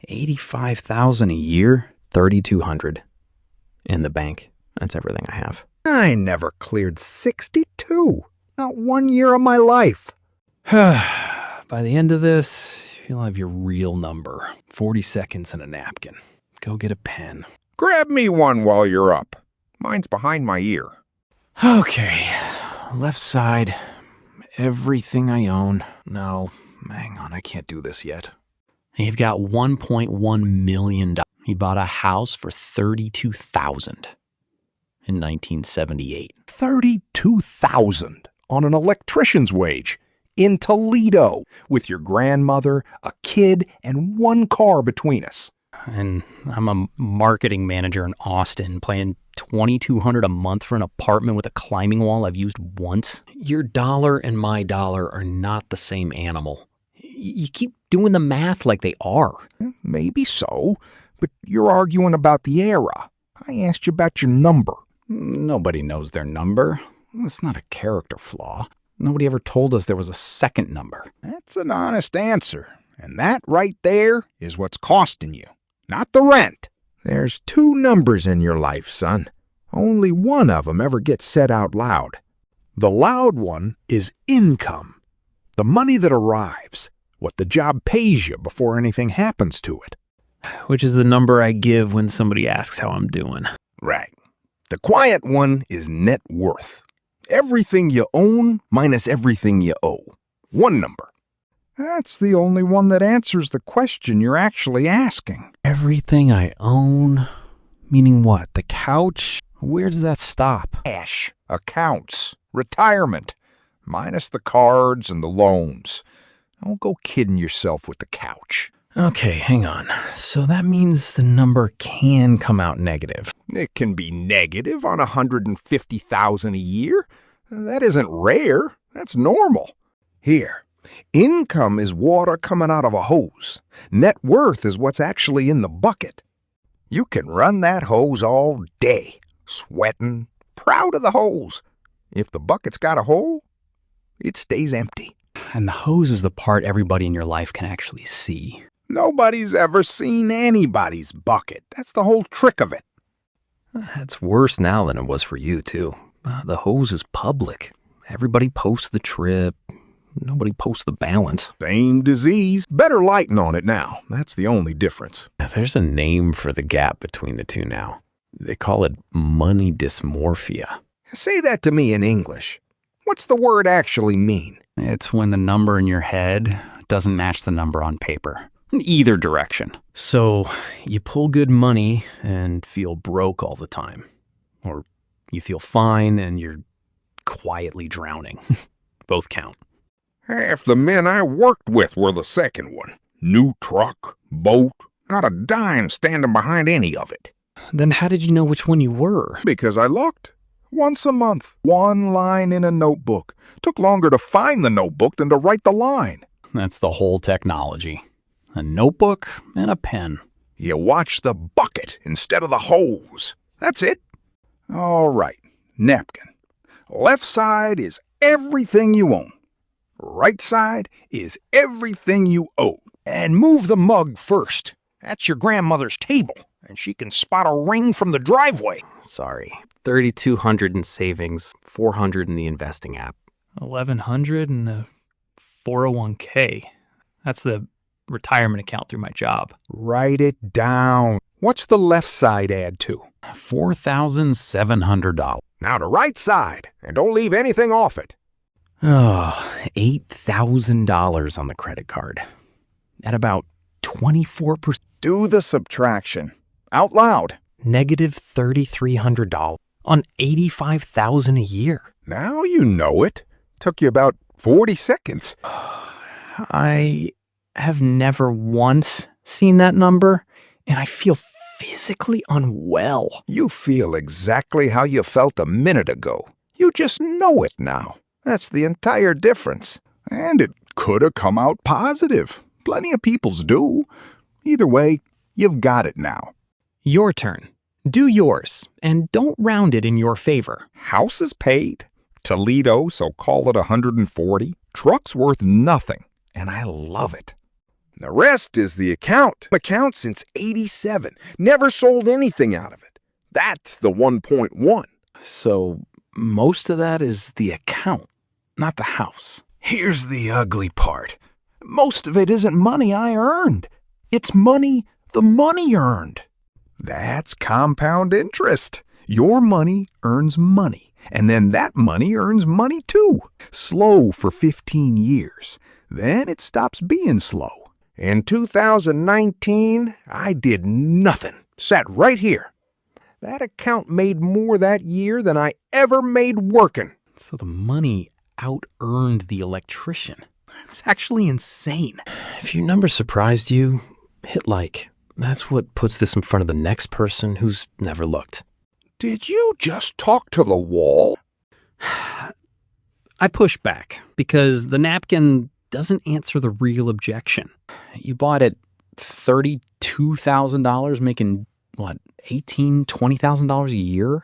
$85,000 a year, $3,200 in the bank. That's everything I have. I never cleared 62. Not 1 year of my life. By the end of this, you'll have your real number. 40 seconds and a napkin. Go get a pen. Grab me one while you're up. Mine's behind my ear. Okay, left side, everything I own. No, hang on, I can't do this yet. You've got $1.1 million. He bought a house for $32,000 in 1978. $32,000 on an electrician's wage in Toledo with your grandmother, a kid, and one car between us. And I'm a marketing manager in Austin, paying $2,200 a month for an apartment with a climbing wall I've used once. Your dollar and my dollar are not the same animal. You keep doing the math like they are. Maybe so, but you're arguing about the era. I asked you about your number. Nobody knows their number. It's not a character flaw. Nobody ever told us there was a second number. That's an honest answer, and that right there is what's costing you, not the rent. There's two numbers in your life, son. Only one of them ever gets said out loud. The loud one is income. The money that arrives, what the job pays you before anything happens to it. Which is the number I give when somebody asks how I'm doing. Right. The quiet one is net worth. Everything you own minus everything you owe. One number. That's the only one that answers the question you're actually asking. Everything I own? Meaning what? The couch? Where does that stop? Cash, accounts, retirement, minus the cards and the loans. Don't go kidding yourself with the couch. Okay, hang on. So that means the number can come out negative. It can be negative on $150,000 a year. That isn't rare. That's normal. Here, income is water coming out of a hose. Net worth is what's actually in the bucket. You can run that hose all day, sweating, proud of the hose. If the bucket's got a hole, it stays empty. And the hose is the part everybody in your life can actually see. Nobody's ever seen anybody's bucket. That's the whole trick of it. It's worse now than it was for you, too. The hose is public. Everybody posts the trip. Nobody posts the balance. Same disease. Better lighting on it now. That's the only difference. There's a name for the gap between the two now. They call it money dysmorphia. Say that to me in English. What's the word actually mean? It's when the number in your head doesn't match the number on paper. In either direction. So you pull good money and feel broke all the time. Or you feel fine and you're quietly drowning. Both count. Half the men I worked with were the second one. New truck, boat, not a dime standing behind any of it. Then how did you know which one you were? Because I looked. Once a month, one line in a notebook. Took longer to find the notebook than to write the line. That's the whole technology. A notebook and a pen. You watch the bucket instead of the hose. That's it. All right, napkin. Left side is everything you own. Right side is everything you owe. And move the mug first. That's your grandmother's table, and she can spot a ring from the driveway. Sorry. $3,200 in savings, $400 in the investing app. $1,100 in the 401k. That's the retirement account through my job. Write it down. What's the left side add to? $4,700. Now the right side, and don't leave anything off it. Oh, $8,000 on the credit card. At about 24%. Do the subtraction. Out loud. Negative $3,300 on $85,000 a year. Now you know it. Took you about 40 seconds. I have never once seen that number, and I feel physically unwell. You feel exactly how you felt a minute ago. You just know it now. That's the entire difference. And it could have come out positive. Plenty of people's do. Either way, you've got it now. Your turn. Do yours, and don't round it in your favor. House is paid. Toledo, so call it 140. Truck's worth nothing, and I love it. The rest is the account. Account since '87. Never sold anything out of it. That's the 1.1. So most of that is the account, not the house. Here's the ugly part. Most of it isn't money I earned. It's money the money earned. That's compound interest. Your money earns money, and then that money earns money too. Slow for 15 years. Then it stops being slow. In 2019, I did nothing. Sat right here. That account made more that year than I ever made working. So the money out-earned the electrician. That's actually insane. If your number surprised you, hit like. That's what puts this in front of the next person who's never looked. Did you just talk to the wall? I push back because the napkin doesn't answer the real objection. You bought it $32,000, making, what, $18,000, $20,000 a year?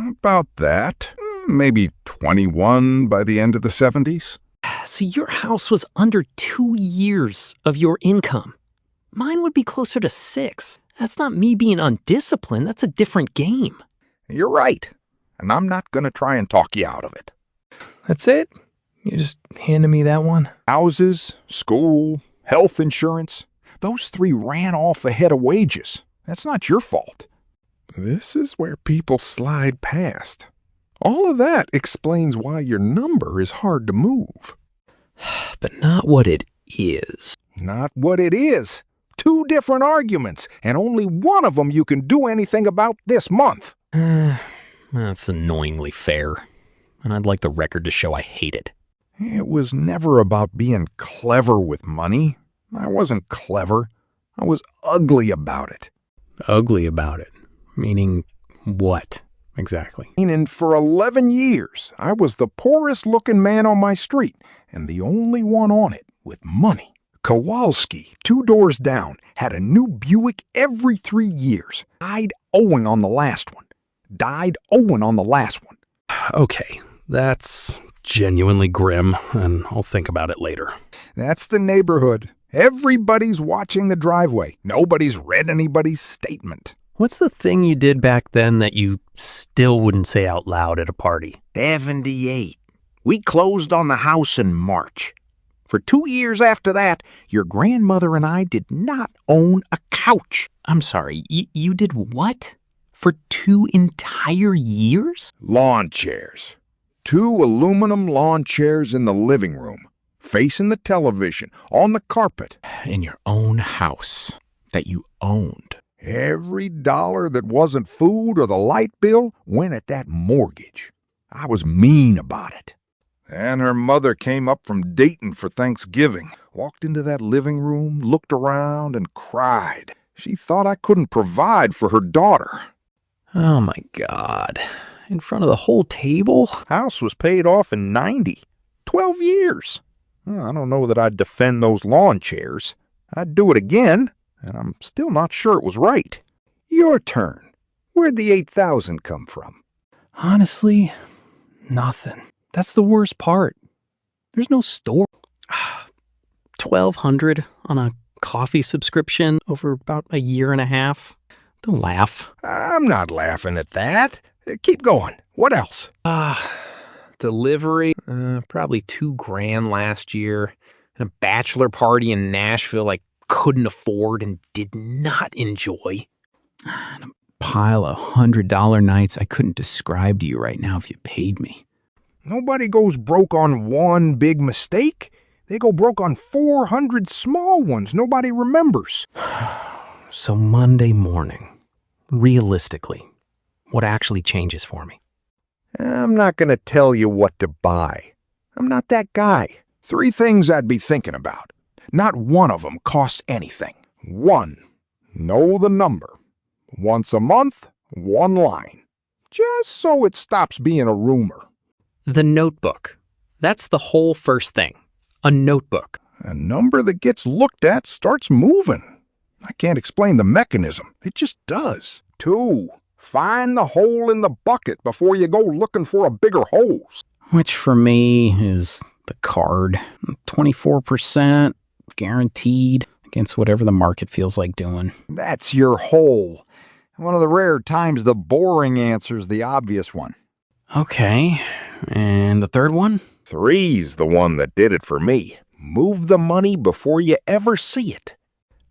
About that. Maybe 21 by the end of the 70s. So your house was under 2 years of your income. Mine would be closer to 6. That's not me being undisciplined. That's a different game. You're right. And I'm not going to try and talk you out of it. That's it? You just handed me that one? Houses, school, health insurance. Those 3 ran off ahead of wages. That's not your fault. This is where people slide past. All of that explains why your number is hard to move. But not what it is. Not what it is. 2 different arguments, and only one of them you can do anything about this month. That's annoyingly fair. And I'd like the record to show I hate it. It was never about being clever with money. I wasn't clever. I was ugly about it. Ugly about it? Meaning what, exactly? And for 11 years, I was the poorest looking man on my street, and the only one on it with money. Kowalski, 2 doors down, had a new Buick every 3 years. Died owing on the last one. Okay, that's genuinely grim, and I'll think about it later. That's the neighborhood. Everybody's watching the driveway. Nobody's read anybody's statement. What's the thing you did back then that you still wouldn't say out loud at a party? 78. We closed on the house in March. For 2 years after that, your grandmother and I did not own a couch. I'm sorry, you did what? For 2 entire years? Lawn chairs. 2 aluminum lawn chairs in the living room, facing the television, on the carpet. In your own house that you owned. Every dollar that wasn't food or the light bill went at that mortgage. I was mean about it. And her mother came up from Dayton for Thanksgiving, walked into that living room, looked around, and cried. She thought I couldn't provide for her daughter. Oh my God. In front of the whole table? House was paid off in '90. 12 years. I don't know that I'd defend those lawn chairs. I'd do it again, and I'm still not sure it was right. Your turn. Where'd the $8,000 come from? Honestly, nothing. That's the worst part. There's no store. $1,200 on a coffee subscription over about a year and a half. Don't laugh. I'm not laughing at that. Keep going. What else? Delivery, probably $2,000 last year. And a bachelor party in Nashville I couldn't afford and did not enjoy. And a pile of $100 nights I couldn't describe to you right now if you paid me. Nobody goes broke on one big mistake. They go broke on 400 small ones nobody remembers. So Monday morning, realistically, what actually changes for me? I'm not going to tell you what to buy. I'm not that guy. 3 things I'd be thinking about. Not one of them costs anything. 1, know the number. Once a month, 1 line. Just so it stops being a rumor. The notebook. That's the whole first thing. A notebook. A number that gets looked at starts moving. I can't explain the mechanism. It just does. 2, find the hole in the bucket before you go looking for a bigger hose. Which for me is the card. 24%, guaranteed against whatever the market feels like doing. That's your hole. One of the rare times the boring answer's the obvious one. Okay, and the third one? 3's the one that did it for me. Move the money before you ever see it.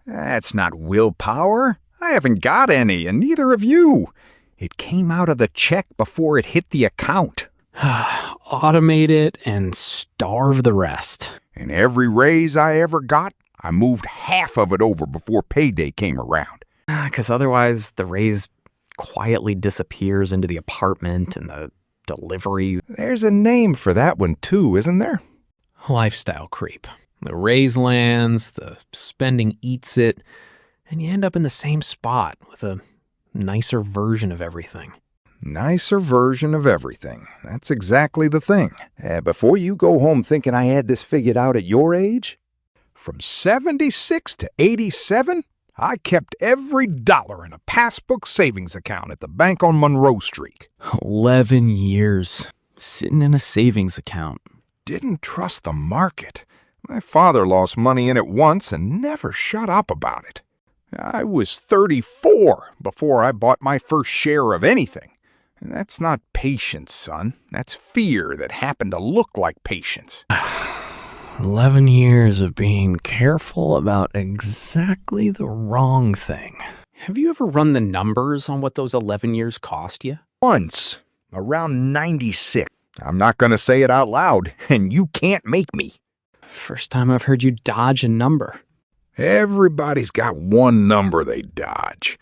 That's not willpower. I haven't got any, and neither have you. It came out of the check before it hit the account. Automate it and starve the rest. And every raise I ever got, I moved half of it over before payday came around. Because otherwise the raise quietly disappears into the apartment and the delivery. There's a name for that one too, isn't there? Lifestyle creep. The raise lands, the spending eats it, and you end up in the same spot with a nicer version of everything. Nicer version of everything. That's exactly the thing. Before you go home thinking I had this figured out at your age, from 76 to 87, I kept every dollar in a passbook savings account at the bank on Monroe Street. 11 years sitting in a savings account. Didn't trust the market. My father lost money in it once and never shut up about it. I was 34 before I bought my first share of anything. And that's not patience, son. That's fear that happened to look like patience. 11 years of being careful about exactly the wrong thing. Have you ever run the numbers on what those 11 years cost you? Once, around 96. I'm not going to say it out loud, and you can't make me. First time I've heard you dodge a number. Everybody's got one number they dodge.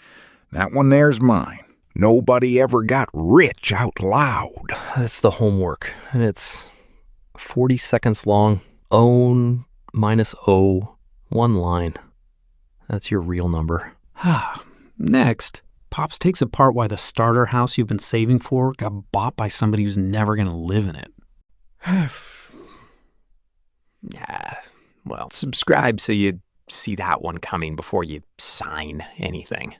That one there's mine. Nobody ever got rich out loud. That's the homework, and it's 40 seconds long. Own minus O, one line. That's your real number. Next, Pops takes apart why the starter house you've been saving for got bought by somebody who's never going to live in it. Well, subscribe so you see that one coming before you sign anything.